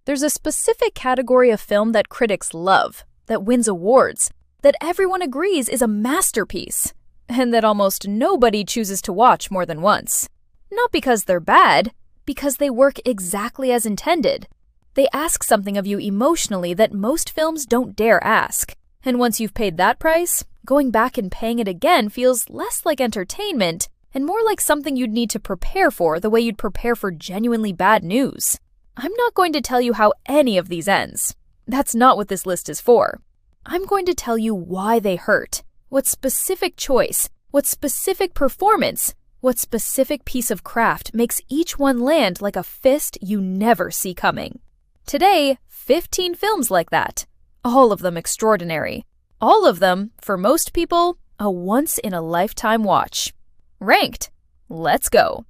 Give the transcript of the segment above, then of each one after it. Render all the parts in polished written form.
There's a specific category of film that critics love, that wins awards, that everyone agrees is a masterpiece, and that almost nobody chooses to watch more than once. Not because they're bad, because they work exactly as intended. They ask something of you emotionally that most films don't dare ask. And once you've paid that price, going back and paying it again feels less like entertainment and more like something you'd need to prepare for the way you'd prepare for genuinely bad news. I'm not going to tell you how any of these ends. That's not what this list is for. I'm going to tell you why they hurt, what specific choice, what specific performance, what specific piece of craft makes each one land like a fist you never see coming. Today, 15 films like that. All of them extraordinary. All of them, for most people, a once-in-a-lifetime watch. Ranked. Let's go.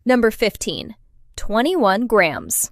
Number 15. 21 Grams.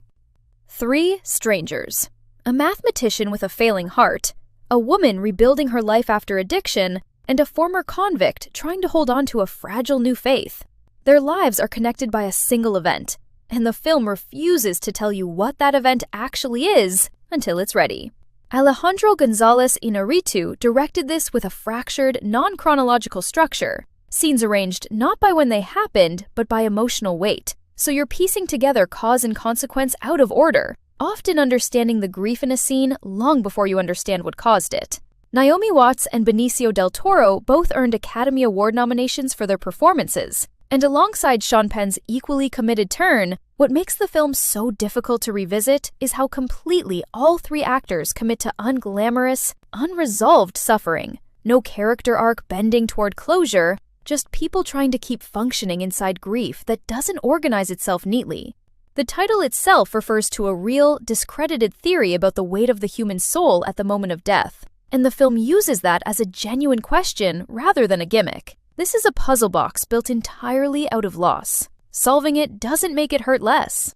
3 Strangers. A mathematician with a failing heart, a woman rebuilding her life after addiction, and a former convict trying to hold on to a fragile new faith. Their lives are connected by a single event, and the film refuses to tell you what that event actually is until it's ready. Alejandro González Iñárritu directed this with a fractured, non-chronological structure, scenes arranged not by when they happened, but by emotional weight, so you're piecing together cause and consequence out of order, often understanding the grief in a scene long before you understand what caused it. Naomi Watts and Benicio del Toro both earned Academy Award nominations for their performances, and alongside Sean Penn's equally committed turn, what makes the film so difficult to revisit is how completely all 3 actors commit to unglamorous, unresolved suffering. No character arc bending toward closure, just people trying to keep functioning inside grief that doesn't organize itself neatly. The title itself refers to a real, discredited theory about the weight of the human soul at the moment of death, and the film uses that as a genuine question rather than a gimmick. This is a puzzle box built entirely out of loss. Solving it doesn't make it hurt less.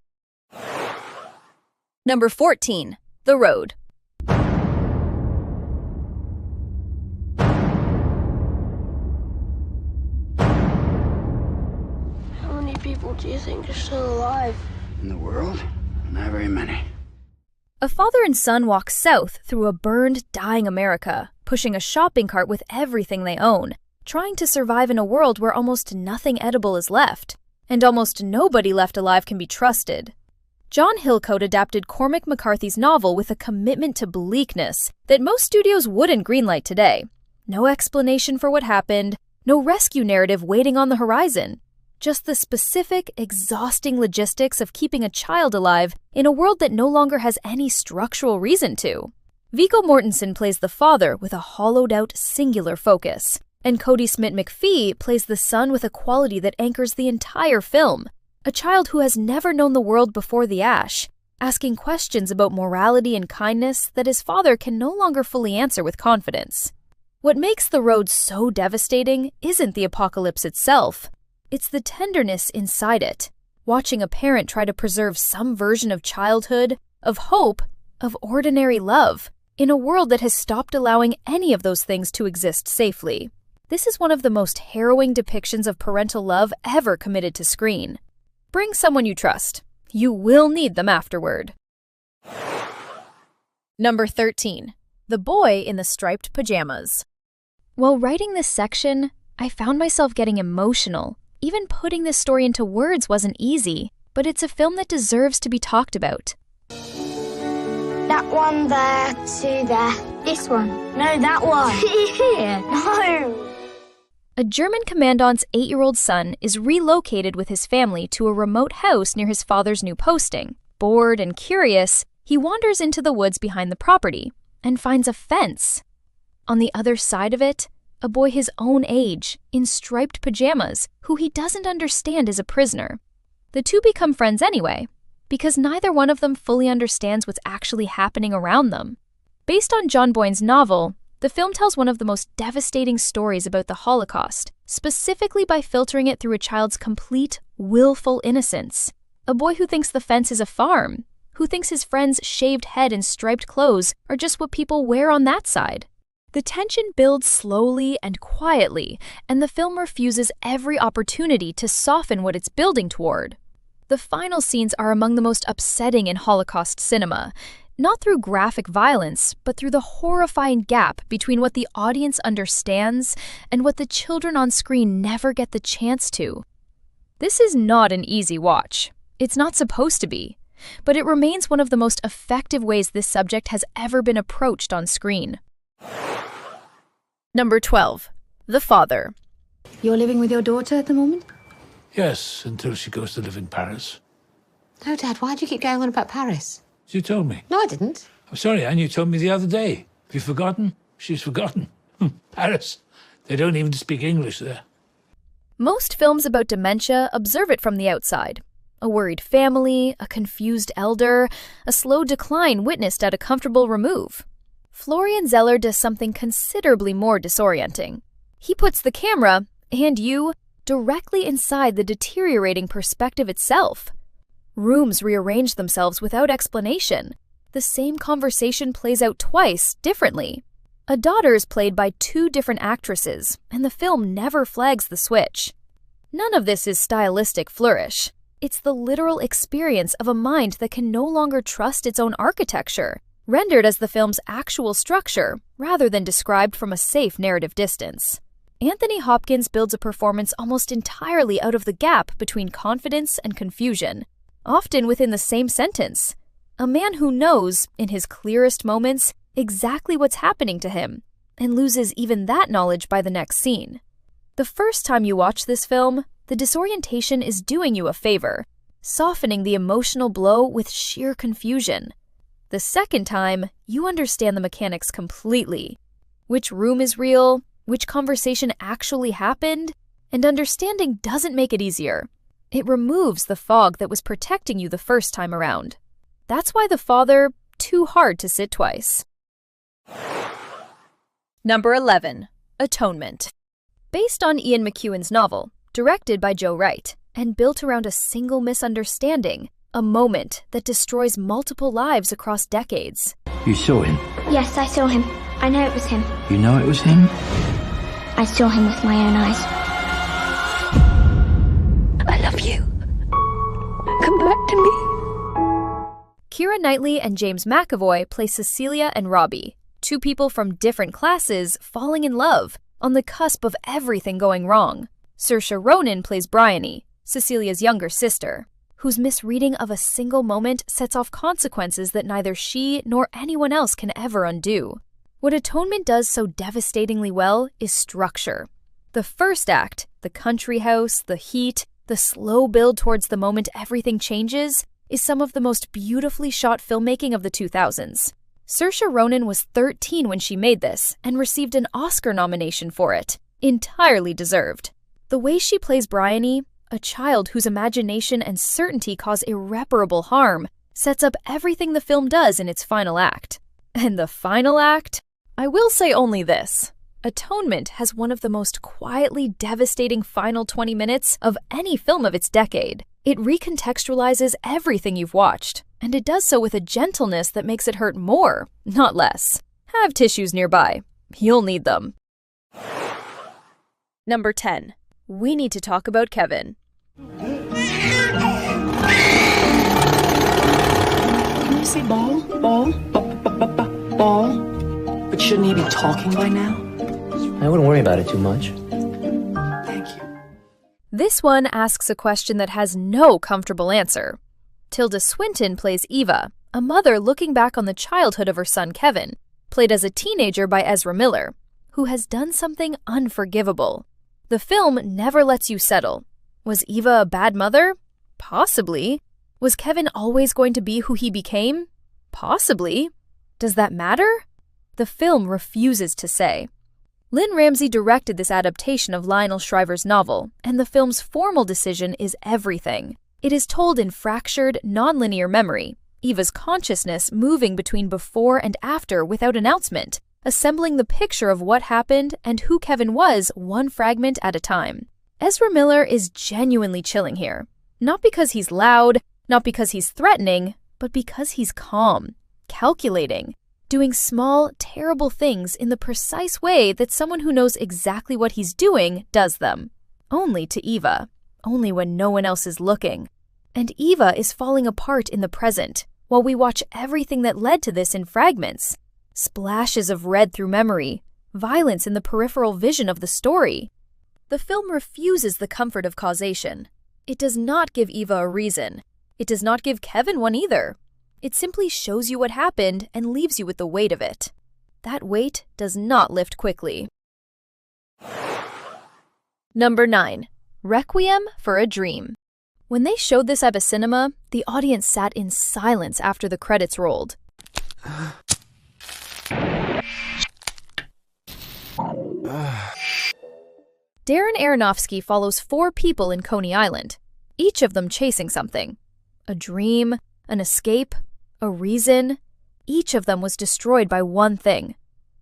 Number 14. The Road. How many people do you think are still alive? In the world? Not very many. A father and son walk south through a burned, dying America, pushing a shopping cart with everything they own, trying to survive in a world where almost nothing edible is left, and almost nobody left alive can be trusted. John Hillcoat adapted Cormac McCarthy's novel with a commitment to bleakness that most studios wouldn't greenlight today. No explanation for what happened, no rescue narrative waiting on the horizon. Just the specific, exhausting logistics of keeping a child alive in a world that no longer has any structural reason to. Viggo Mortensen plays the father with a hollowed-out, singular focus, and Cody Smit-McPhee plays the son with a quality that anchors the entire film. A child who has never known the world before the ash, asking questions about morality and kindness that his father can no longer fully answer with confidence. What makes The Road so devastating isn't the apocalypse itself. It's the tenderness inside it, watching a parent try to preserve some version of childhood, of hope, of ordinary love, in a world that has stopped allowing any of those things to exist safely. This is one of the most harrowing depictions of parental love ever committed to screen. Bring someone you trust. You will need them afterward. Number 13. The Boy in the Striped Pajamas. While writing this section, I found myself getting emotional. Even putting this story into words wasn't easy, but it's a film that deserves to be talked about. That one there to there. This one. No, that one. Here. No. A German commandant's 8-year-old son is relocated with his family to a remote house near his father's new posting. Bored and curious, he wanders into the woods behind the property and finds a fence. On the other side of it, a boy his own age, in striped pajamas, who he doesn't understand is a prisoner. The two become friends anyway, because neither one of them fully understands what's actually happening around them. Based on John Boyne's novel, the film tells one of the most devastating stories about the Holocaust, specifically by filtering it through a child's complete, willful innocence. A boy who thinks the fence is a farm, who thinks his friend's shaved head and striped clothes are just what people wear on that side. The tension builds slowly and quietly, and the film refuses every opportunity to soften what it's building toward. The final scenes are among the most upsetting in Holocaust cinema, not through graphic violence, but through the horrifying gap between what the audience understands and what the children on screen never get the chance to. This is not an easy watch. It's not supposed to be, but it remains one of the most effective ways this subject has ever been approached on screen. Number 12. The Father. You're living with your daughter at the moment? Yes, until she goes to live in Paris. No, Dad, why do you keep going on about Paris? You told me. No, I didn't. I'm sorry, Anne, you told me the other day. Have you forgotten? She's forgotten. Paris. They don't even speak English there. Most films about dementia observe it from the outside. A worried family, a confused elder, a slow decline witnessed at a comfortable remove. Florian Zeller does something considerably more disorienting. He puts the camera, and you, directly inside the deteriorating perspective itself. Rooms rearrange themselves without explanation. The same conversation plays out twice, differently. A daughter is played by two different actresses, and the film never flags the switch. None of this is stylistic flourish. It's the literal experience of a mind that can no longer trust its own architecture, rendered as the film's actual structure, rather than described from a safe narrative distance. Anthony Hopkins builds a performance almost entirely out of the gap between confidence and confusion, often within the same sentence. A man who knows, in his clearest moments, exactly what's happening to him, and loses even that knowledge by the next scene. The first time you watch this film, the disorientation is doing you a favor, softening the emotional blow with sheer confusion. The second time, you understand the mechanics completely. Which room is real, which conversation actually happened, and understanding doesn't make it easier. It removes the fog that was protecting you the first time around. That's why The Father, too hard to sit twice. Number 11. Atonement. Based on Ian McEwan's novel, directed by Joe Wright, and built around a single misunderstanding, a moment that destroys multiple lives across decades. You saw him? Yes, I saw him. I know it was him. You know it was him? I saw him with my own eyes. I love you. Come back to me. Keira Knightley and James McAvoy play Cecilia and Robbie, two people from different classes falling in love, on the cusp of everything going wrong. Saoirse Ronan plays Bryony, Cecilia's younger sister, whose misreading of a single moment sets off consequences that neither she nor anyone else can ever undo. What Atonement does so devastatingly well is structure. The first act, the country house, the heat, the slow build towards the moment everything changes, is some of the most beautifully shot filmmaking of the 2000s. Saoirse Ronan was 13 when she made this and received an Oscar nomination for it. Entirely deserved. The way she plays Bryony, a child whose imagination and certainty cause irreparable harm, sets up everything the film does in its final act. And the final act? I will say only this. Atonement has one of the most quietly devastating final 20 minutes of any film of its decade. It recontextualizes everything you've watched, and it does so with a gentleness that makes it hurt more, not less. Have tissues nearby. You'll need them. Number 10. We need to talk about Kevin. Can you say ball? Ball? Ball? But shouldn't he be talking by now? I wouldn't worry about it too much. Thank you. This one asks a question that has no comfortable answer. Tilda Swinton plays Eva, a mother looking back on the childhood of her son Kevin, played as a teenager by Ezra Miller, who has done something unforgivable. The film never lets you settle. Was Eva a bad mother? Possibly. Was Kevin always going to be who he became? Possibly. Does that matter? The film refuses to say. Lynne Ramsay directed this adaptation of Lionel Shriver's novel, and the film's formal decision is everything. It is told in fractured, non-linear memory, Eva's consciousness moving between before and after without announcement, assembling the picture of what happened and who Kevin was one fragment at a time. Ezra Miller is genuinely chilling here. Not because he's loud, not because he's threatening, but because he's calm, calculating, doing small, terrible things in the precise way that someone who knows exactly what he's doing does them. Only to Eva. Only when no one else is looking. And Eva is falling apart in the present, while we watch everything that led to this in fragments. Splashes of red through memory, violence in the peripheral vision of the story. The film refuses the comfort of causation. It does not give Eva a reason. It does not give Kevin one either. It simply shows you what happened and leaves you with the weight of it. That weight does not lift quickly. Number 9. Requiem for a Dream. When they showed this at a cinema, the audience sat in silence after the credits rolled. Darren Aronofsky follows 4 people in Coney Island, each of them chasing something. A dream, an escape, a reason. Each of them was destroyed by one thing: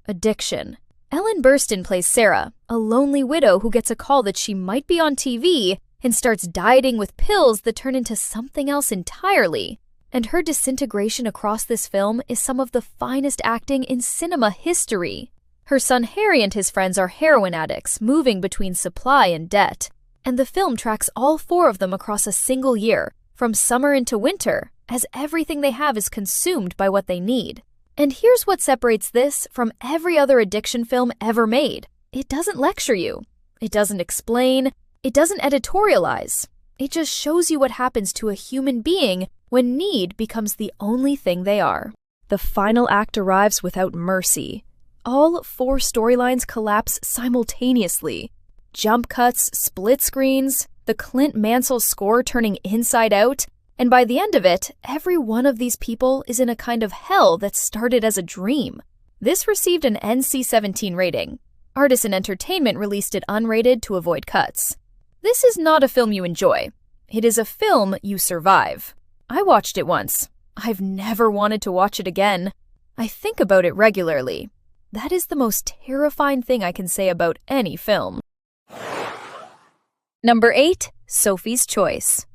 addiction. Ellen Burstyn plays Sarah, a lonely widow who gets a call that she might be on TV and starts dieting with pills that turn into something else entirely. And her disintegration across this film is some of the finest acting in cinema history. Her son Harry and his friends are heroin addicts, moving between supply and debt. And the film tracks all 4 of them across a single year, from summer into winter, as everything they have is consumed by what they need. And here's what separates this from every other addiction film ever made. It doesn't lecture you. It doesn't explain. It doesn't editorialize. It just shows you what happens to a human being when need becomes the only thing they are. The final act arrives without mercy. All 4 storylines collapse simultaneously. Jump cuts, split screens, the Clint Mansell score turning inside out, and by the end of it, every one of these people is in a kind of hell that started as a dream. This received an NC-17 rating. Artisan Entertainment released it unrated to avoid cuts. This is not a film you enjoy. It is a film you survive. I watched it once. I've never wanted to watch it again. I think about it regularly. That is the most terrifying thing I can say about any film. Number 8. Sophie's Choice.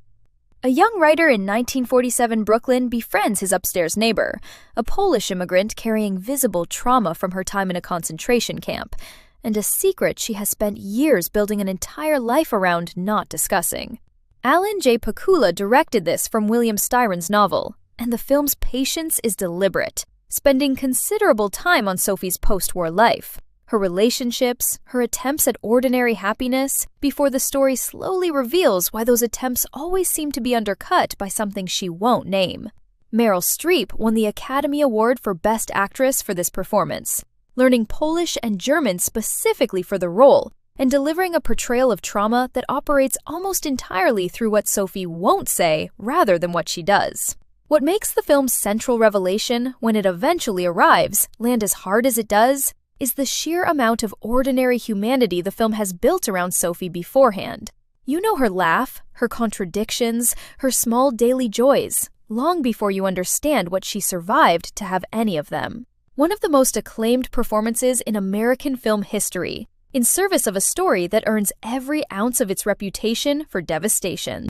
A young writer in 1947 Brooklyn befriends his upstairs neighbor, a Polish immigrant carrying visible trauma from her time in a concentration camp, and a secret she has spent years building an entire life around not discussing. Alan J. Pakula directed this from William Styron's novel, and the film's patience is deliberate, spending considerable time on Sophie's post-war life, her relationships, her attempts at ordinary happiness, before the story slowly reveals why those attempts always seem to be undercut by something she won't name. Meryl Streep won the Academy Award for Best Actress for this performance, learning Polish and German specifically for the role, and delivering a portrayal of trauma that operates almost entirely through what Sophie won't say rather than what she does. What makes the film's central revelation, when it eventually arrives, land as hard as it does, is the sheer amount of ordinary humanity the film has built around Sophie beforehand. You know her laugh, her contradictions, her small daily joys, long before you understand what she survived to have any of them. One of the most acclaimed performances in American film history, in service of a story that earns every ounce of its reputation for devastation.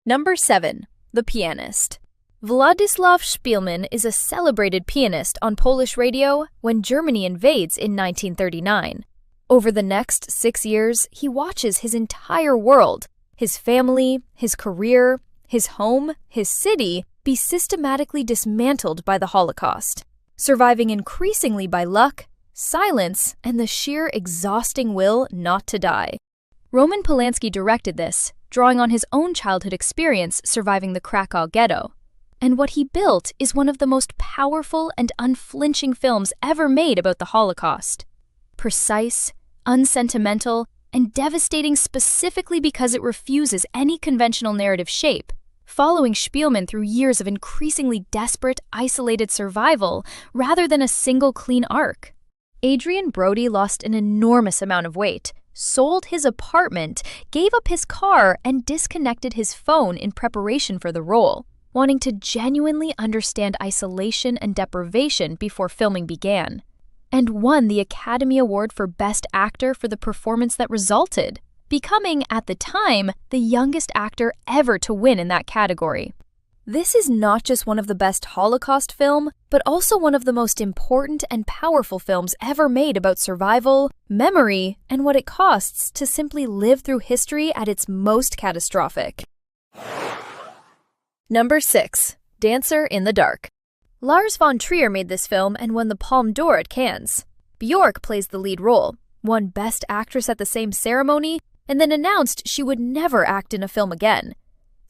Number 7. The Pianist. Władysław Szpilman is a celebrated pianist on Polish radio when Germany invades in 1939. Over the next 6 years, he watches his entire world, his family, his career, his home, his city, be systematically dismantled by the Holocaust, surviving increasingly by luck, silence, and the sheer exhausting will not to die. Roman Polanski directed this, drawing on his own childhood experience surviving the Krakow ghetto. And what he built is one of the most powerful and unflinching films ever made about the Holocaust. Precise, unsentimental, and devastating specifically because it refuses any conventional narrative shape, following Szpilman through years of increasingly desperate, isolated survival rather than a single clean arc. Adrien Brody lost an enormous amount of weight, sold his apartment, gave up his car, and disconnected his phone in preparation for the role, wanting to genuinely understand isolation and deprivation before filming began, and won the Academy Award for Best Actor for the performance that resulted, becoming, at the time, the youngest actor ever to win in that category. This is not just one of the best Holocaust film, but also one of the most important and powerful films ever made about survival, memory, and what it costs to simply live through history at its most catastrophic. Number 6. Dancer in the Dark. Lars von Trier made this film and won the Palme d'Or at Cannes. Björk plays the lead role, won Best Actress at the same ceremony, and then announced she would never act in a film again.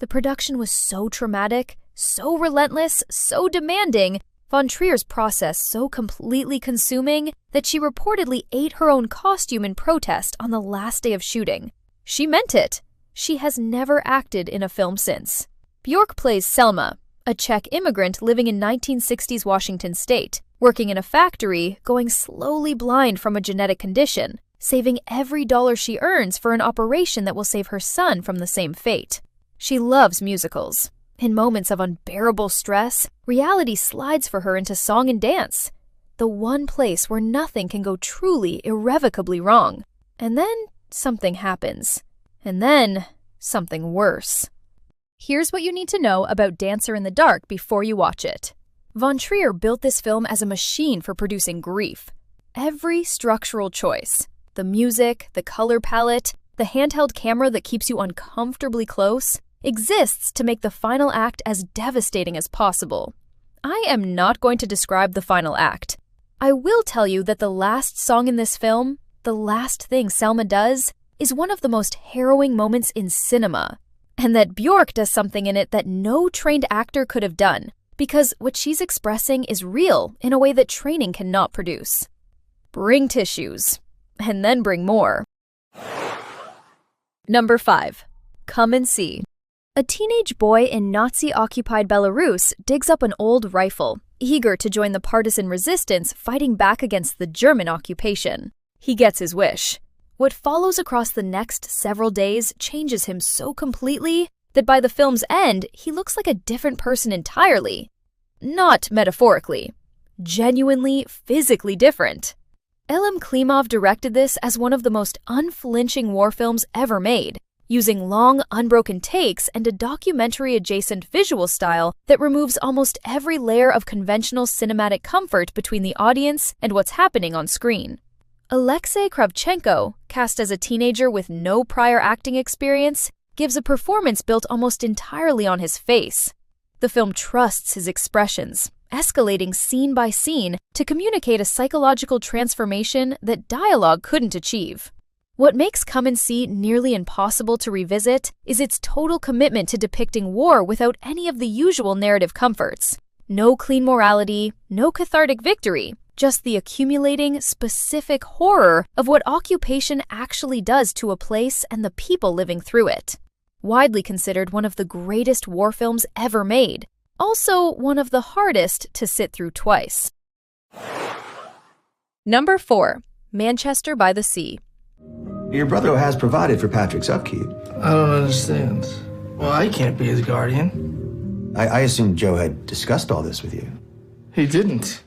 The production was so traumatic, so relentless, so demanding, von Trier's process so completely consuming that she reportedly ate her own costume in protest on the last day of shooting. She meant it. She has never acted in a film since. Björk plays Selma, a Czech immigrant living in 1960s Washington state, working in a factory, going slowly blind from a genetic condition, saving every dollar she earns for an operation that will save her son from the same fate. She loves musicals. In moments of unbearable stress, reality slides for her into song and dance, the one place where nothing can go truly, irrevocably wrong. And then something happens. And then something worse. Here's what you need to know about Dancer in the Dark before you watch it. Von Trier built this film as a machine for producing grief. Every structural choice, the music, the color palette, the handheld camera that keeps you uncomfortably close, exists to make the final act as devastating as possible. I am not going to describe the final act. I will tell you that the last song in this film, the last thing Selma does, is one of the most harrowing moments in cinema, and that Björk does something in it that no trained actor could have done, because what she's expressing is real in a way that training cannot produce. Bring tissues, and then bring more. Number 5. Come and See. A teenage boy in Nazi-occupied Belarus digs up an old rifle, eager to join the partisan resistance fighting back against the German occupation. He gets his wish. What follows across the next several days changes him so completely that by the film's end, he looks like a different person entirely. Not metaphorically. Genuinely, physically different. Elem Klimov directed this as one of the most unflinching war films ever made, using long, unbroken takes and a documentary-adjacent visual style that removes almost every layer of conventional cinematic comfort between the audience and what's happening on screen. Alexei Kravchenko, cast as a teenager with no prior acting experience, gives a performance built almost entirely on his face. The film trusts his expressions, escalating scene by scene to communicate a psychological transformation that dialogue couldn't achieve. What makes Come and See nearly impossible to revisit is its total commitment to depicting war without any of the usual narrative comforts. No clean morality, no cathartic victory, just the accumulating, specific horror of what occupation actually does to a place and the people living through it. Widely considered one of the greatest war films ever made, also one of the hardest to sit through twice. Number 4. Manchester by the Sea. Your brother has provided for Patrick's upkeep. I don't understand. Well, I can't be his guardian. I assumed Joe had discussed all this with you. He didn't.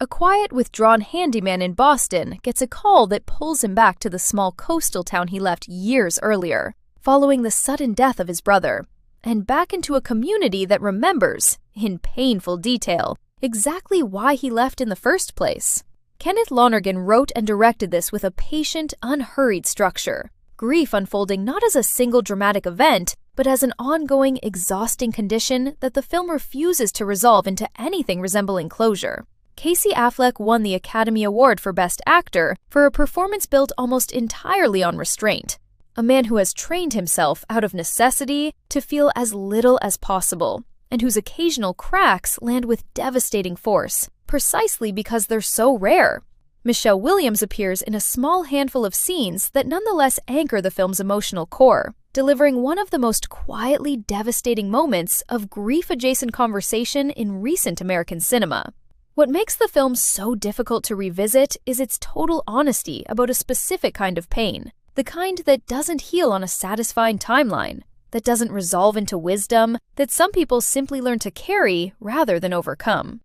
A quiet, withdrawn handyman in Boston gets a call that pulls him back to the small coastal town he left years earlier, following the sudden death of his brother, and back into a community that remembers, in painful detail, exactly why he left in the first place. Kenneth Lonergan wrote and directed this with a patient, unhurried structure, grief unfolding not as a single dramatic event, but as an ongoing, exhausting condition that the film refuses to resolve into anything resembling closure. Casey Affleck won the Academy Award for Best Actor for a performance built almost entirely on restraint, a man who has trained himself out of necessity to feel as little as possible, and whose occasional cracks land with devastating force, precisely because they're so rare. Michelle Williams appears in a small handful of scenes that nonetheless anchor the film's emotional core, delivering one of the most quietly devastating moments of grief-adjacent conversation in recent American cinema. What makes the film so difficult to revisit is its total honesty about a specific kind of pain, the kind that doesn't heal on a satisfying timeline, that doesn't resolve into wisdom, that some people simply learn to carry rather than overcome.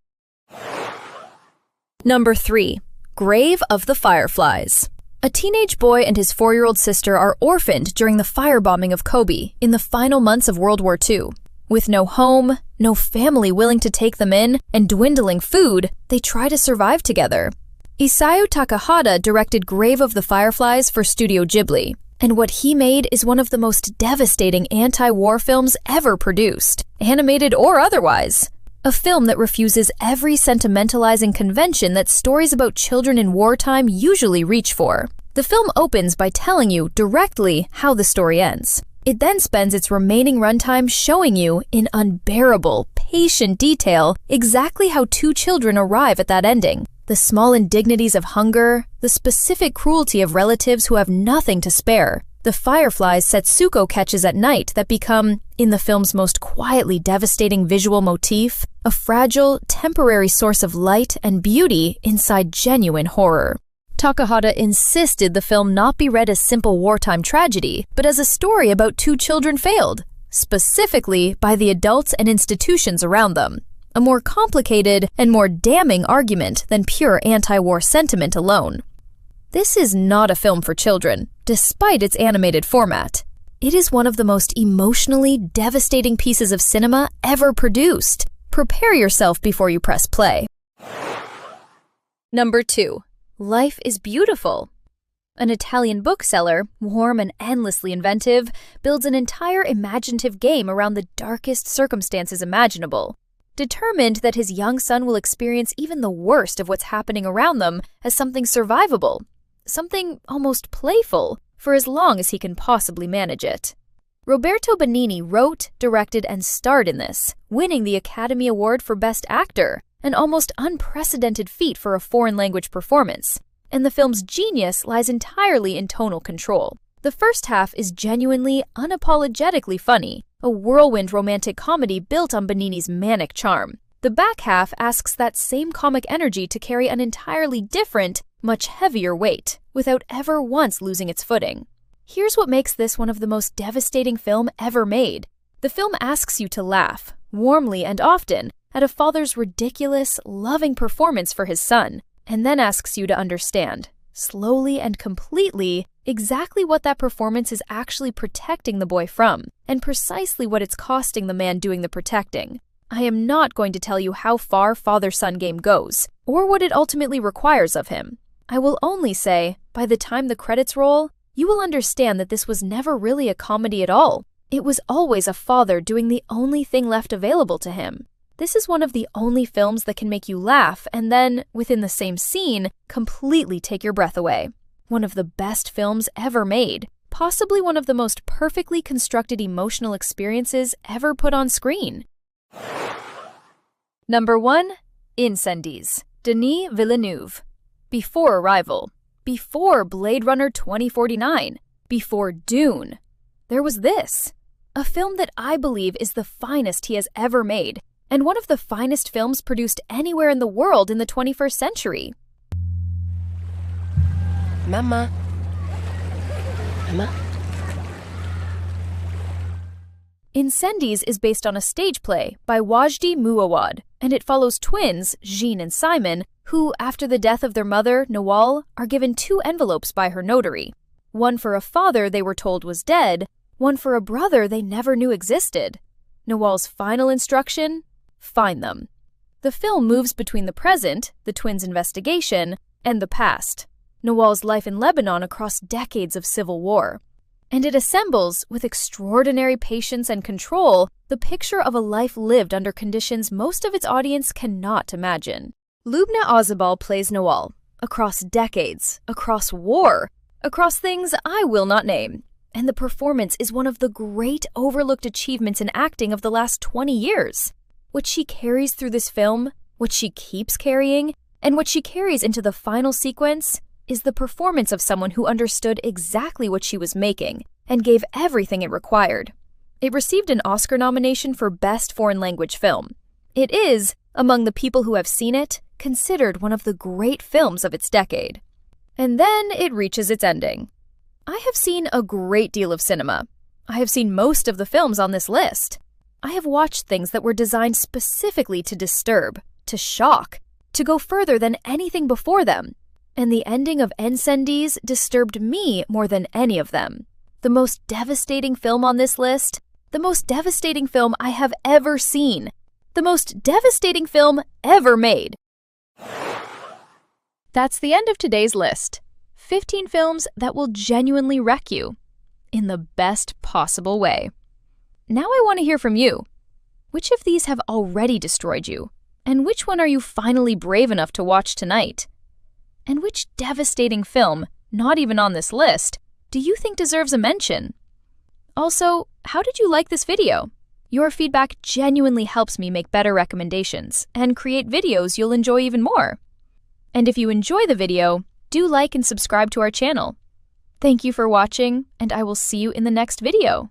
Number 3. Grave of the Fireflies. A teenage boy and his 4-year-old sister are orphaned during the firebombing of Kobe in the final months of World War II. With no home, no family willing to take them in, and dwindling food, they try to survive together. Isao Takahata directed Grave of the Fireflies for Studio Ghibli, and what he made is one of the most devastating anti-war films ever produced, animated or otherwise. A film that refuses every sentimentalizing convention that stories about children in wartime usually reach for. The film opens by telling you directly how the story ends. It then spends its remaining runtime showing you, in unbearable, patient detail, exactly how two children arrive at that ending. The small indignities of hunger, the specific cruelty of relatives who have nothing to spare, the fireflies Setsuko catches at night that become, in the film's most quietly devastating visual motif, a fragile, temporary source of light and beauty inside genuine horror. Takahata insisted the film not be read as simple wartime tragedy, but as a story about two children failed, specifically by the adults and institutions around them. A more complicated and more damning argument than pure anti-war sentiment alone. This is not a film for children, despite its animated format. It is one of the most emotionally devastating pieces of cinema ever produced. Prepare yourself before you press play. Number 2. Life is Beautiful. An Italian bookseller, warm and endlessly inventive, builds an entire imaginative game around the darkest circumstances imaginable. Determined that his young son will experience even the worst of what's happening around them as something survivable, something almost playful, for as long as he can possibly manage it. Roberto Benigni wrote, directed, and starred in this, winning the Academy Award for Best Actor, an almost unprecedented feat for a foreign language performance. And the film's genius lies entirely in tonal control. The first half is genuinely, unapologetically funny, a whirlwind romantic comedy built on Benigni's manic charm. The back half asks that same comic energy to carry an entirely different, much heavier weight, without ever once losing its footing. Here's what makes this one of the most devastating film ever made. The film asks you to laugh, warmly and often, at a father's ridiculous, loving performance for his son, and then asks you to understand, slowly and completely, exactly what that performance is actually protecting the boy from, and precisely what it's costing the man doing the protecting. I am not going to tell you how far father-son game goes, or what it ultimately requires of him. I will only say, by the time the credits roll, you will understand that this was never really a comedy at all. It was always a father doing the only thing left available to him. This is one of the only films that can make you laugh and then, within the same scene, completely take your breath away. One of the best films ever made, possibly one of the most perfectly constructed emotional experiences ever put on screen. Number 1. Incendies. Denis Villeneuve. Before Arrival. Before Blade Runner 2049. Before Dune. There was this. A film that I believe is the finest he has ever made, and one of the finest films produced anywhere in the world in the 21st century. Mama. Mama. Incendies is based on a stage play by Wajdi Mouawad, and it follows twins, Jean and Simon, who, after the death of their mother, Nawal, are given 2 envelopes by her notary. One for a father they were told was dead, one for a brother they never knew existed. Nawal's final instruction? Find them. The film moves between the present, the twins' investigation, and the past, Nawal's life in Lebanon across decades of civil war. And it assembles, with extraordinary patience and control, the picture of a life lived under conditions most of its audience cannot imagine. Lubna Ozabal plays Nawal, across decades, across war, across things I will not name. And the performance is one of the great overlooked achievements in acting of the last 20 years. What she carries through this film, what she keeps carrying, and what she carries into the final sequence is the performance of someone who understood exactly what she was making and gave everything it required. It received an Oscar nomination for Best Foreign Language Film. It is, among the people who have seen it, considered one of the great films of its decade. And then it reaches its ending. I have seen a great deal of cinema. I have seen most of the films on this list. I have watched things that were designed specifically to disturb, to shock, to go further than anything before them. And the ending of Incendies disturbed me more than any of them. The most devastating film on this list, The most devastating film I have ever seen. The most devastating film ever made. That's the end of today's list. 15 films that will genuinely wreck you. In the best possible way. Now I want to hear from you. Which of these have already destroyed you? And which one are you finally brave enough to watch tonight? And which devastating film, not even on this list, do you think deserves a mention? Also, how did you like this video? Your feedback genuinely helps me make better recommendations and create videos you'll enjoy even more. And if you enjoy the video, do like and subscribe to our channel. Thank you for watching, and I will see you in the next video.